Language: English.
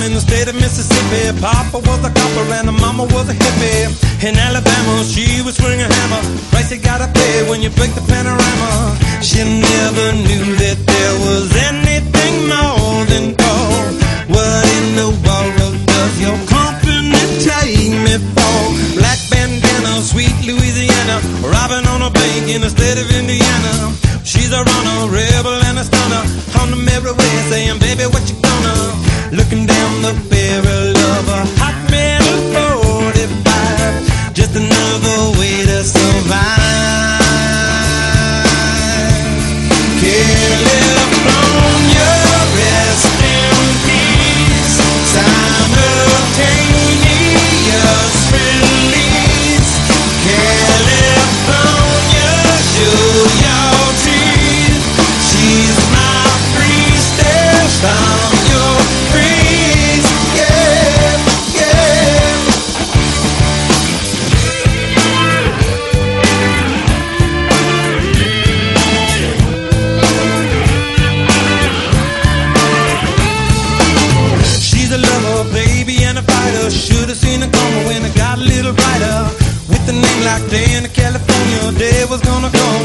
in the state of Mississippi. Papa was a copper and the mama was a hippie. In Alabama, she was swinging a hammer. Price you gotta pay when you break the panorama. She never knew that there was anything more than gold. What in the world does your company take me for? Black bandana, sweet Louisiana, robbing on a bank in the state of Indiana. She's a runner, rebel and a stunner, on the merry way saying, baby, what you gonna? Looking down the barrel of a hot metal 45, just another way to survive. California, rest in peace. Simultaneous release. California, show your teeth. She's my priestess, I'm your priest. Yeah, yeah. She's a lover, baby, and a fighter. Should've seen her coming when it got a little brighter. With a name like Day in California, day was gonna come